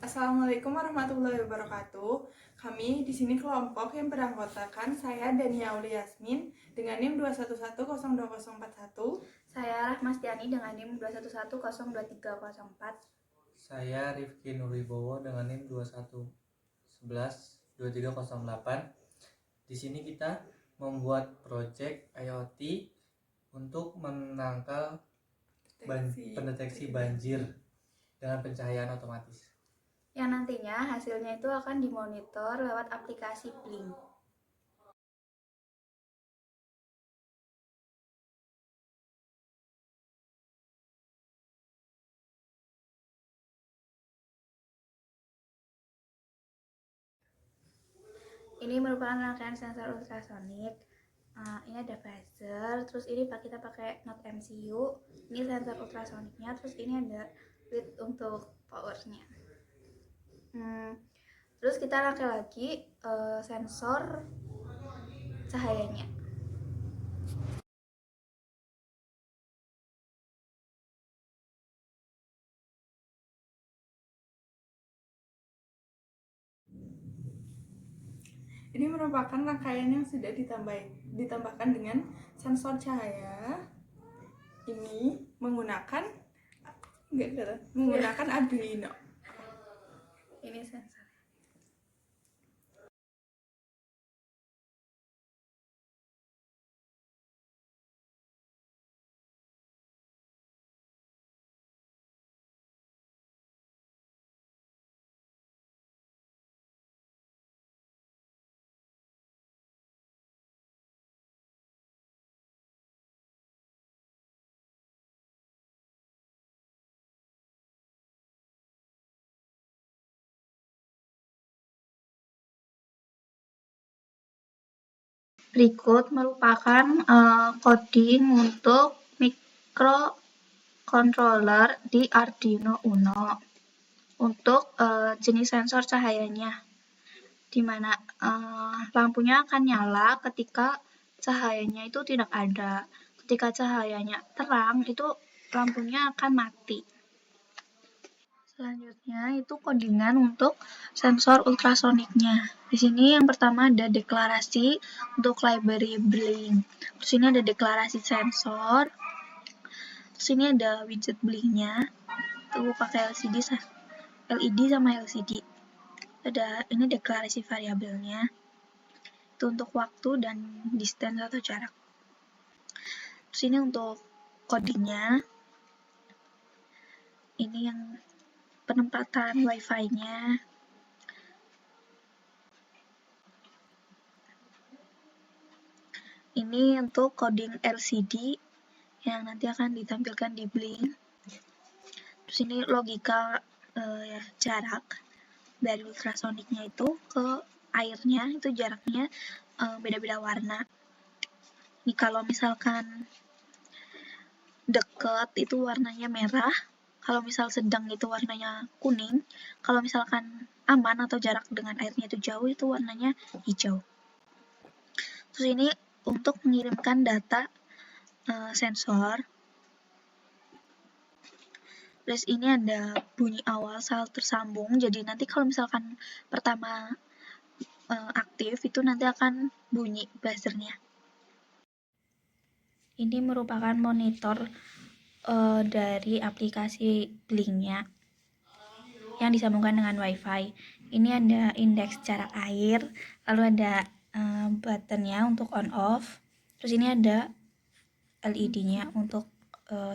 Assalamualaikum warahmatullahi wabarakatuh. Kami di sini kelompok yang beranggotakan saya Dania Auli Yasmin dengan NIM 211020041. Saya Rahmastiani dengan NIM 211023004. Saya Rifki Nurwibowo dengan NIM 21112308. Di sini kita membuat proyek IoT untuk menangkal pendeteksi banjir dengan pencahayaan otomatis. Yang nantinya hasilnya itu akan dimonitor lewat aplikasi Blink. Ini merupakan rangkaian sensor ultrasonik. Ini ada buzzer, terus ini kita pakai Node MCU. Ini sensor ultrasoniknya, terus ini ada lid untuk powernya. Terus kita rangkai lagi sensor cahayanya. Ini merupakan rangkaian yang sudah ditambahkan dengan sensor cahaya. Ini menggunakan Arduino. Ini sensor. Berikut merupakan coding untuk microcontroller di Arduino Uno untuk jenis sensor cahayanya, di mana lampunya akan nyala ketika cahayanya itu tidak ada. Ketika cahayanya terang, itu lampunya akan mati. Selanjutnya itu codingan untuk sensor ultrasoniknya. Di sini yang pertama ada deklarasi untuk library Blink. Terus ini ada deklarasi sensor. Terus ini ada widget Blinknya. Itu pakai LED sama LCD. Ini deklarasi variabelnya. Itu untuk waktu dan distance atau jarak. Terus ini untuk codingnya. Ini yang penempatan Wi-Fi-nya. Ini untuk coding LCD yang nanti akan ditampilkan di Blink. Terus ini logika jarak dari ultrasoniknya itu ke airnya, itu jaraknya beda-beda warna. Ini kalau misalkan deket itu warnanya merah, kalau misal sedang itu warnanya kuning, kalau misalkan aman atau jarak dengan airnya itu jauh, itu warnanya hijau. Terus ini untuk mengirimkan data sensor. Terus ini ada bunyi awal saat tersambung, jadi nanti kalau misalkan pertama aktif, itu nanti akan bunyi buzzernya. Ini merupakan monitor dari aplikasi Blinknya yang disambungkan dengan Wi-Fi. Ini ada indeks jarak air, lalu ada buttonnya untuk on off. Terus ini ada LED-nya untuk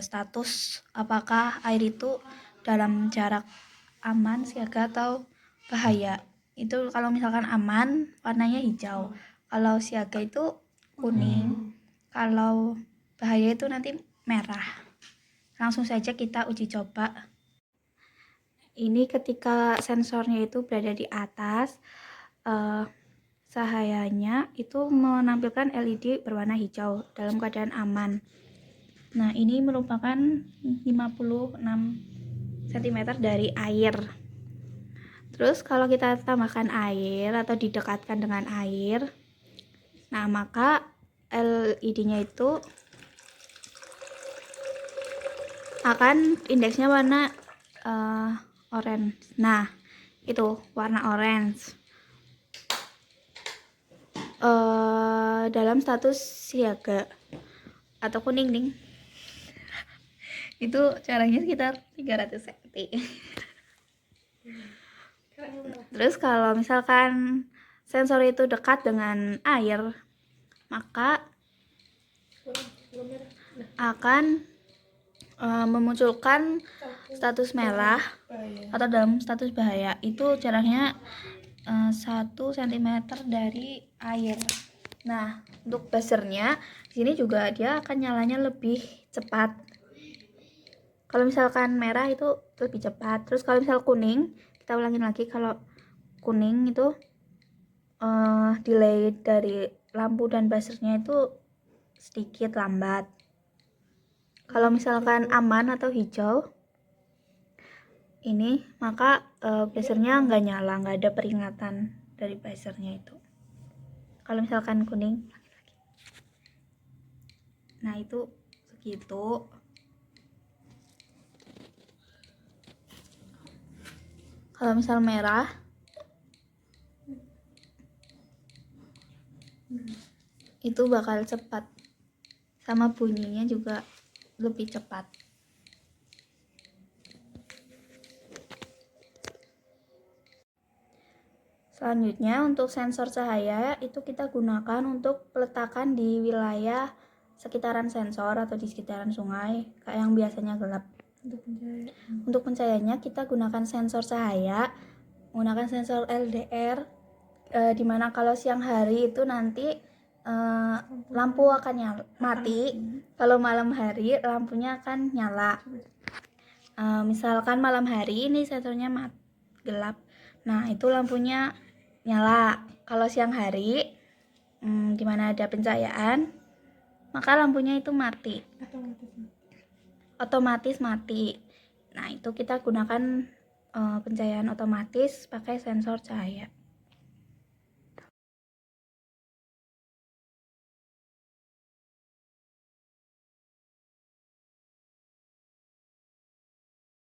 status apakah air itu dalam jarak aman, siaga, atau bahaya. Itu kalau misalkan aman warnanya hijau, kalau siaga itu kuning, kalau bahaya itu nanti merah. Langsung saja kita uji coba. Ini ketika sensornya itu berada di atas, cahayanya itu menampilkan LED berwarna hijau dalam keadaan aman. Nah, ini merupakan 56 cm dari air. Terus kalau kita tambahkan air atau didekatkan dengan air, nah maka LED-nya itu akan indeksnya warna oranye. Nah, itu warna orange. Dalam status siaga atau kuning nih. Itu jaraknya sekitar 300 cm. Terus kalau misalkan sensor itu dekat dengan air, maka akan memunculkan status merah atau dalam status bahaya. Itu jaraknya 1 cm dari air. Nah, untuk buzzernya di sini juga dia akan nyalanya lebih cepat. Kalau misalkan merah itu lebih cepat. Terus kalau misal kuning, kita ulangin lagi, kalau kuning itu delay dari lampu dan buzzernya itu sedikit lambat. Kalau misalkan aman atau hijau ini, maka buzzernya nggak nyala, nggak ada peringatan dari buzzernya itu. Kalau misalkan kuning, nah itu segitu. Kalau misal merah, itu bakal cepat, sama bunyinya juga lebih cepat. Selanjutnya untuk sensor cahaya itu kita gunakan untuk peletakan di wilayah sekitaran sensor atau di sekitaran sungai, kayak yang biasanya gelap. Untuk pencahayaannya kita gunakan sensor cahaya, menggunakan sensor LDR, dimana kalau siang hari itu nanti lampu akan mati, kalau malam hari lampunya akan nyala. Misalkan malam hari ini sensornya gelap, nah itu lampunya nyala. Kalau siang hari dimana ada pencahayaan, maka lampunya itu mati, otomatis mati. Nah itu kita gunakan pencahayaan otomatis pakai sensor cahaya.